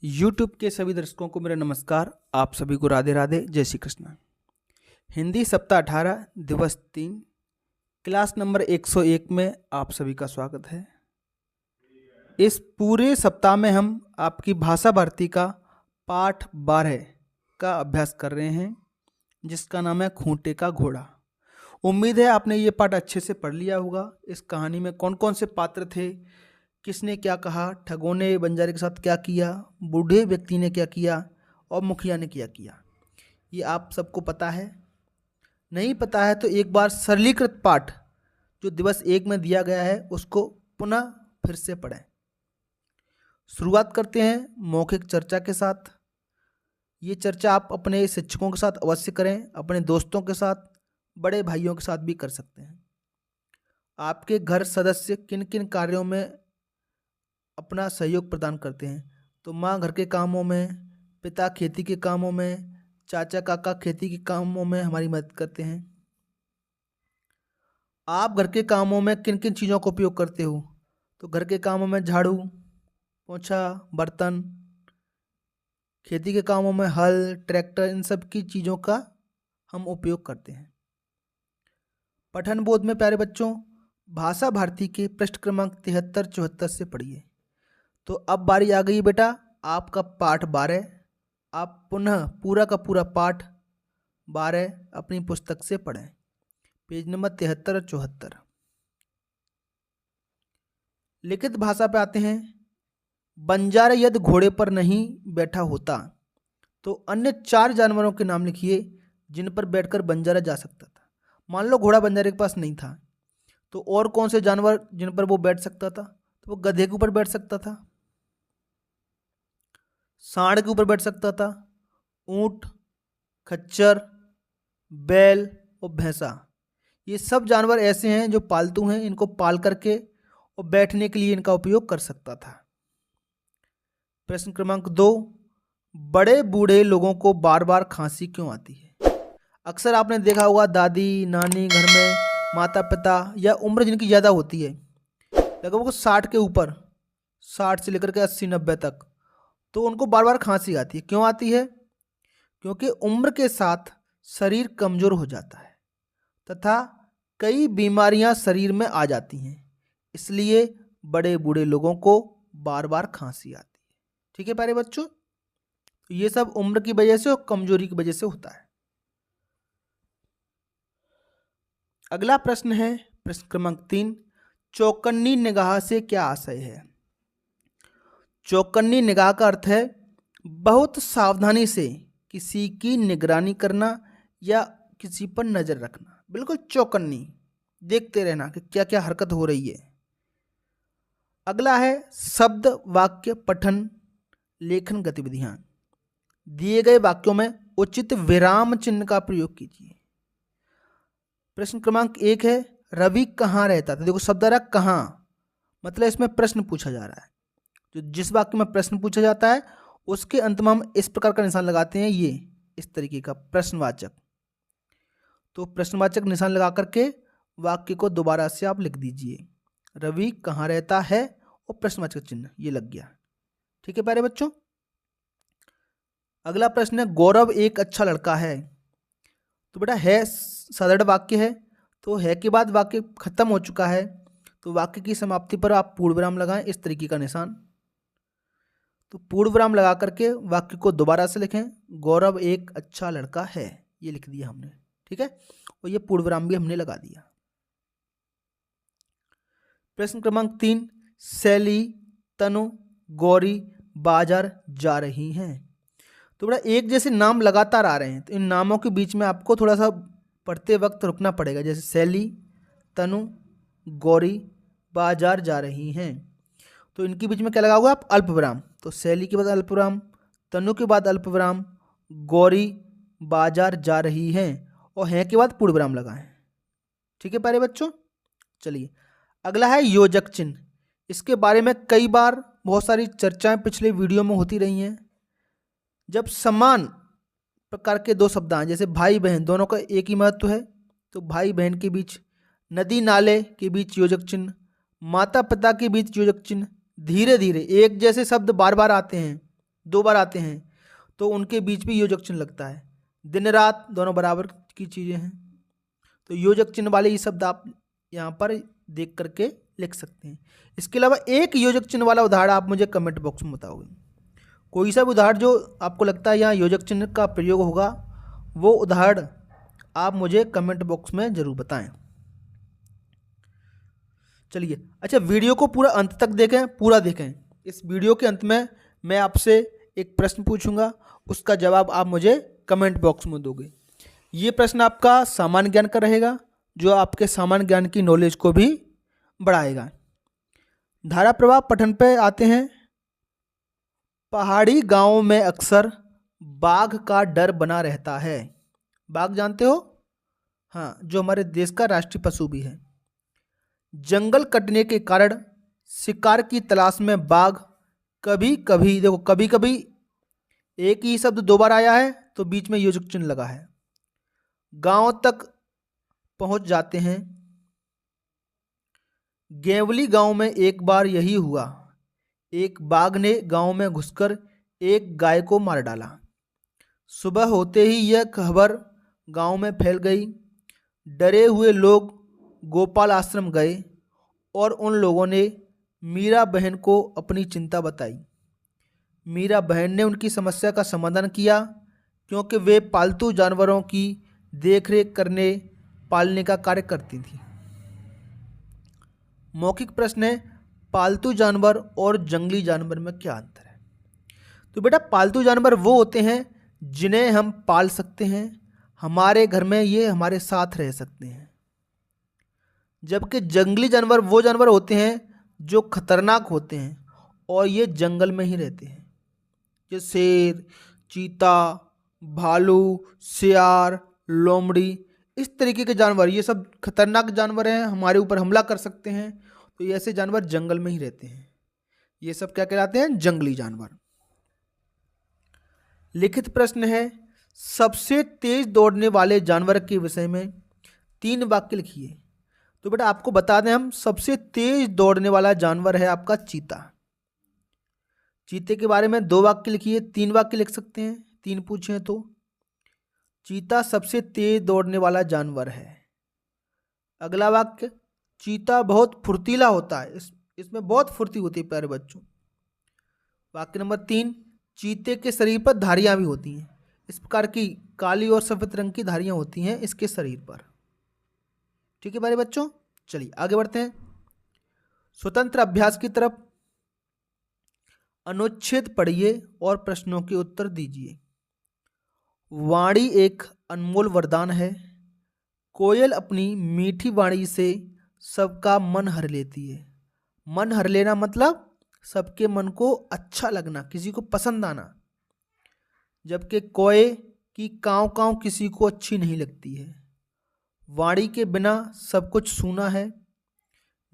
YouTube के सभी दर्शकों को मेरा नमस्कार। आप सभी को राधे राधे, जय श्री कृष्ण। हिंदी सप्ताह 18 दिवस 3 क्लास नंबर 101 में आप सभी का स्वागत है। इस पूरे सप्ताह में हम आपकी भाषा भारती का पाठ 12 का अभ्यास कर रहे हैं, जिसका नाम है खूंटे का घोड़ा। उम्मीद है आपने ये पाठ अच्छे से पढ़ लिया होगा। इस कहानी में कौन कौन से पात्र थे, किसने क्या कहा, ठगों ने बंजारे के साथ क्या किया, बूढ़े व्यक्ति ने क्या किया और मुखिया ने क्या किया, ये आप सबको पता है। नहीं पता है तो एक बार सरलीकृत पाठ जो दिवस 1 में दिया गया है उसको पुनः फिर से पढ़ें। शुरुआत करते हैं मौखिक चर्चा के साथ। ये चर्चा आप अपने शिक्षकों के साथ अवश्य करें, अपने दोस्तों के साथ, बड़े भाइयों के साथ भी कर सकते हैं। आपके घर सदस्य किन किन कार्यों में अपना सहयोग प्रदान करते हैं? तो माँ घर के कामों में, पिता खेती के कामों में, चाचा काका खेती के कामों में हमारी मदद करते हैं। आप घर के कामों में किन किन चीज़ों का उपयोग करते हो? तो घर के कामों में झाड़ू, पोंछा, बर्तन, खेती के कामों में हल, ट्रैक्टर, इन सब की चीज़ों का हम उपयोग करते हैं। पठन बोध में प्यारे बच्चों, भाषा भारती के पृष्ठ क्रमांक 73-74 से पढ़िए। तो अब बारी आ गई बेटा आपका पाठ 12। आप पुनः पूरा का पूरा पाठ 12 अपनी पुस्तक से पढ़ें, पेज नंबर 73 और 74। लिखित भाषा पे आते हैं। बंजारा यदि घोड़े पर नहीं बैठा होता तो अन्य 4 जानवरों के नाम लिखिए जिन पर बैठकर बंजारा जा सकता था। मान लो घोड़ा बंजारे के पास नहीं था तो और कौन से जानवर जिन पर वो बैठ सकता था? तो वो गधे के ऊपर बैठ सकता था, सांड के ऊपर बैठ सकता था, ऊंट, खच्चर, बैल और भैंसा। ये सब जानवर ऐसे हैं जो पालतू हैं, इनको पाल करके और बैठने के लिए इनका उपयोग कर सकता था। प्रश्न क्रमांक 2, बड़े बूढ़े लोगों को बार बार खांसी क्यों आती है? अक्सर आपने देखा होगा दादी नानी घर में, माता पिता या उम्र जिनकी ज़्यादा होती है, लगभग 60 के ऊपर, 60 से लेकर के 80-90 तक, तो उनको बार बार खांसी आती है। क्यों आती है? क्योंकि उम्र के साथ शरीर कमज़ोर हो जाता है तथा कई बीमारियां शरीर में आ जाती हैं, इसलिए बड़े बूढ़े लोगों को बार बार खांसी आती है। ठीक है प्यारे बच्चों, तो ये सब उम्र की वजह से और कमजोरी की वजह से होता है। अगला प्रश्न है प्रश्न क्रमांक 3, चौकन्नी निगाह से क्या आशय है? चौकन्नी निगाह का अर्थ है बहुत सावधानी से किसी की निगरानी करना या किसी पर नजर रखना। बिल्कुल चौकन्नी, देखते रहना कि क्या क्या हरकत हो रही है। अगला है शब्द वाक्य पठन लेखन गतिविधियां। दिए गए वाक्यों में उचित विराम चिन्ह का प्रयोग कीजिए। प्रश्न क्रमांक 1 है रवि कहाँ रहता था? देखो शब्द आ रहा कहाँ, मतलब इसमें प्रश्न पूछा जा रहा है। जो जिस वाक्य में प्रश्न पूछा जाता है उसके अंत में हम इस प्रकार का निशान लगाते हैं, ये इस तरीके का प्रश्नवाचक। तो प्रश्नवाचक निशान लगा करके वाक्य को दोबारा से आप लिख दीजिए, रवि कहाँ रहता है और प्रश्नवाचक चिन्ह ये लग गया। ठीक है प्यारे बच्चों। अगला प्रश्न है गौरव एक अच्छा लड़का है। तो बेटा है साधारण वाक्य है, तो है के बाद वाक्य खत्म हो चुका है, तो वाक्य की समाप्ति पर आप पूर्ण विराम लगाएं, इस तरीके का निशान। तो पूर्ण विराम लगा करके वाक्य को दोबारा से लिखें, गौरव एक अच्छा लड़का है, ये लिख दिया हमने। ठीक है, और ये पूर्ण विराम भी हमने लगा दिया। प्रश्न क्रमांक 3, शैली, तनु, गौरी बाजार जा रही हैं। तो बड़ा एक जैसे नाम लगातार आ रहे हैं, तो इन नामों के बीच में आपको थोड़ा सा पढ़ते वक्त रुकना पड़ेगा। जैसे शैली, तनु, गौरी बाजार जा रही हैं, तो इनके बीच में क्या लगा हुआ आप? अल्प विराम। तो शैली के बाद अल्प विराम, तनु के बाद अल्प विराम, गौरी बाजार जा रही हैं और हैं के बाद पूर्ण विराम लगाएं। ठीक है प्यारे बच्चों। चलिए अगला है योजक चिन्ह। इसके बारे में कई बार बहुत सारी चर्चाएं पिछले वीडियो में होती रही हैं। जब समान प्रकार के 2 शब्द आए, जैसे भाई बहन, दोनों का एक ही महत्व है, तो भाई बहन के बीच, नदी नाले के बीच योजक चिन्ह, माता पिता के बीच योजक चिन्ह, धीरे धीरे एक जैसे शब्द बार बार आते हैं 2 बार आते हैं तो उनके बीच भी योजक चिन्ह लगता है। दिन रात दोनों बराबर की चीज़ें हैं, तो योजक चिन्ह वाले ये शब्द आप यहाँ पर देख करके लिख सकते हैं। इसके अलावा एक योजक चिन्ह वाला उदाहरण आप मुझे कमेंट बॉक्स में बताओगे। कोई सा भी उदाहरण जो आपको लगता है यहाँ योजक चिन्ह का प्रयोग होगा, वो उदाहरण आप मुझे कमेंट बॉक्स में ज़रूर बताएं। चलिए, अच्छा, वीडियो को पूरा अंत तक देखें, पूरा देखें। इस वीडियो के अंत में मैं आपसे एक प्रश्न पूछूंगा, उसका जवाब आप मुझे कमेंट बॉक्स में दोगे। ये प्रश्न आपका सामान्य ज्ञान का रहेगा, जो आपके सामान्य ज्ञान की नॉलेज को भी बढ़ाएगा। धारा प्रवाह पठन पे आते हैं। पहाड़ी गांवों में अक्सर बाघ का डर बना रहता है। बाघ जानते हो? हाँ, जो हमारे देश का राष्ट्रीय पशु भी है। जंगल कटने के कारण शिकार की तलाश में बाघ कभी कभी, देखो कभी कभी एक ही शब्द 2 बार आया है तो बीच में योजक चिन्ह लगा है, गांव तक पहुंच जाते हैं। गेवली गांव में एक बार यही हुआ। एक बाघ ने गांव में घुसकर एक गाय को मार डाला। सुबह होते ही यह खबर गांव में फैल गई। डरे हुए लोग गोपाल आश्रम गए और उन लोगों ने मीरा बहन को अपनी चिंता बताई। मीरा बहन ने उनकी समस्या का समाधान किया, क्योंकि वे पालतू जानवरों की देखरेख करने पालने का कार्य करती थी। मौखिक प्रश्न है, पालतू जानवर और जंगली जानवर में क्या अंतर है? तो बेटा, पालतू जानवर वो होते हैं जिन्हें हम पाल सकते हैं, हमारे घर में ये हमारे साथ रह सकते हैं। जबकि जंगली जानवर वो जानवर होते हैं जो खतरनाक होते हैं और ये जंगल में ही रहते हैं। ये शेर, चीता, भालू, सियार, लोमड़ी, इस तरीके के जानवर, ये सब खतरनाक जानवर हैं, हमारे ऊपर हमला कर सकते हैं। तो ये ऐसे जानवर जंगल में ही रहते हैं। ये सब क्या कहलाते हैं? जंगली जानवर। लिखित प्रश्न है, सबसे तेज दौड़ने वाले जानवर के विषय में 3 वाक्य लिखिए। तो बेटा, आपको बता दें हम, सबसे तेज दौड़ने वाला जानवर है आपका चीता। चीते के बारे में 2 वाक्य लिखिए, 3 वाक्य लिख सकते हैं, 3 पूछे तो। चीता सबसे तेज दौड़ने वाला जानवर है। अगला वाक्य, चीता बहुत फुर्तीला होता है। इसमें बहुत फुर्ती होती है प्यारे बच्चों। वाक्य नंबर 3, चीते के शरीर पर धारियां भी होती हैं। इस प्रकार की काली और सफेद रंग की धारियां होती हैं इसके शरीर पर। ठीक है प्यारे बच्चों, चलिए आगे बढ़ते हैं स्वतंत्र अभ्यास की तरफ। अनुच्छेद पढ़िए और प्रश्नों के उत्तर दीजिए। वाणी एक अनमोल वरदान है। कोयल अपनी मीठी वाणी से सबका मन हर लेती है। मन हर लेना मतलब सबके मन को अच्छा लगना, किसी को पसंद आना। जबकि कोए की काँव काँव किसी को अच्छी नहीं लगती है। वाणी के बिना सब कुछ सूना है।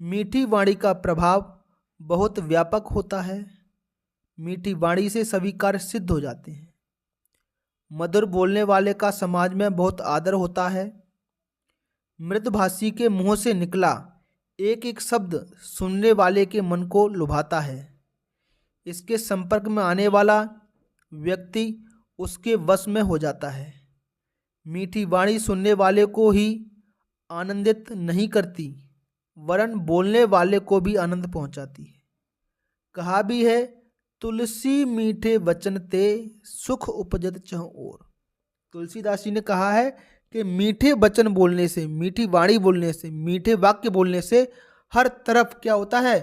मीठी वाणी का प्रभाव बहुत व्यापक होता है। मीठी वाणी से सभी कार्य सिद्ध हो जाते हैं। मधुर बोलने वाले का समाज में बहुत आदर होता है। मृदभाषी के मुंह से निकला एक एक शब्द सुनने वाले के मन को लुभाता है। इसके संपर्क में आने वाला व्यक्ति उसके वश में हो जाता है। मीठी वाणी सुनने वाले को ही आनंदित नहीं करती, वरन बोलने वाले को भी आनंद पहुंचाती है। कहा भी है, तुलसी मीठे वचन ते सुख उपजत चहुँ ओर। तुलसीदास जी ने कहा है कि मीठे वचन बोलने से, मीठी वाणी बोलने से, मीठे वाक्य बोलने से हर तरफ क्या होता है?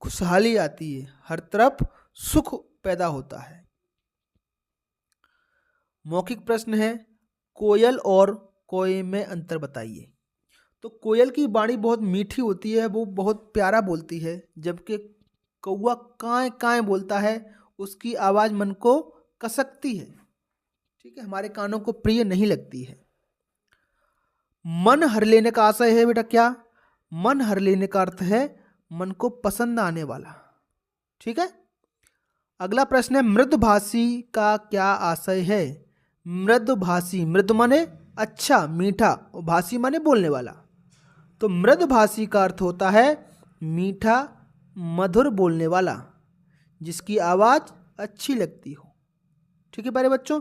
खुशहाली आती है, हर तरफ सुख पैदा होता है। मौखिक प्रश्न है, कोयल और कोए में अंतर बताइए। तो कोयल की वाणी बहुत मीठी होती है, वो बहुत प्यारा बोलती है, जबकि कौवा काएं काएं बोलता है, उसकी आवाज़ मन को कसकती है। ठीक है, हमारे कानों को प्रिय नहीं लगती है। मन हर लेने का आशय है बेटा क्या? मन हर लेने का अर्थ है मन को पसंद आने वाला। ठीक है, अगला प्रश्न है, मृदभाषी का क्या आशय है? मृदभाषी, मृद माने अच्छा, मीठा, और भाषी माने बोलने वाला। तो मृदभाषी का अर्थ होता है मीठा, मधुर बोलने वाला, जिसकी आवाज़ अच्छी लगती हो। ठीक है प्यारे बच्चों,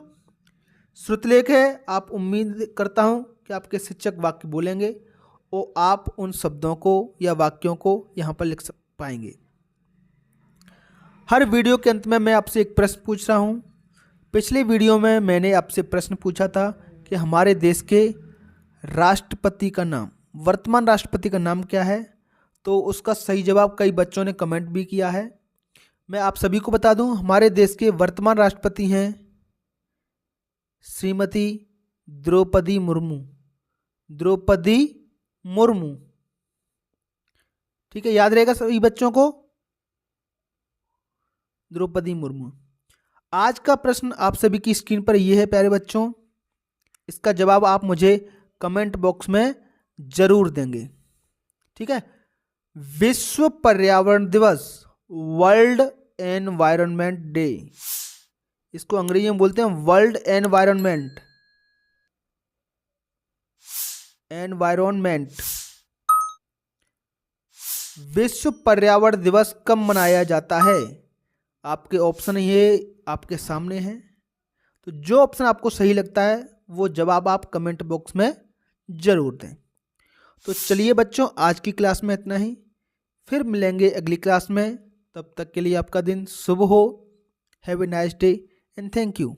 श्रुतलेख है। आप उम्मीद करता हूँ कि आपके शिक्षक वाक्य बोलेंगे और आप उन शब्दों को या वाक्यों को यहाँ पर लिख पाएंगे। हर वीडियो के अंत में मैं आपसे एक प्रश्न पूछ रहा हूँ। पिछले वीडियो में मैंने आपसे प्रश्न पूछा था कि हमारे देश के राष्ट्रपति का नाम, वर्तमान राष्ट्रपति का नाम क्या है। तो उसका सही जवाब कई बच्चों ने कमेंट भी किया है। मैं आप सभी को बता दूं, हमारे देश के वर्तमान राष्ट्रपति हैं श्रीमती द्रौपदी मुर्मू। द्रौपदी मुर्मू, ठीक है, याद रहेगा सभी बच्चों को, द्रौपदी मुर्मू। आज का प्रश्न आप सभी की स्क्रीन पर यह है प्यारे बच्चों, इसका जवाब आप मुझे कमेंट बॉक्स में जरूर देंगे। ठीक है, विश्व पर्यावरण दिवस, वर्ल्ड एनवायरनमेंट डे, इसको अंग्रेजी में बोलते हैं वर्ल्ड एनवायरनमेंट, एनवायरनमेंट। विश्व पर्यावरण दिवस कब मनाया जाता है? आपके ऑप्शन ये आपके सामने हैं, तो जो ऑप्शन आपको सही लगता है वो जवाब आप कमेंट बॉक्स में जरूर दें। तो चलिए बच्चों, आज की क्लास में इतना ही, फिर मिलेंगे अगली क्लास में। तब तक के लिए आपका दिन शुभ हो। Have a nice day and thank you.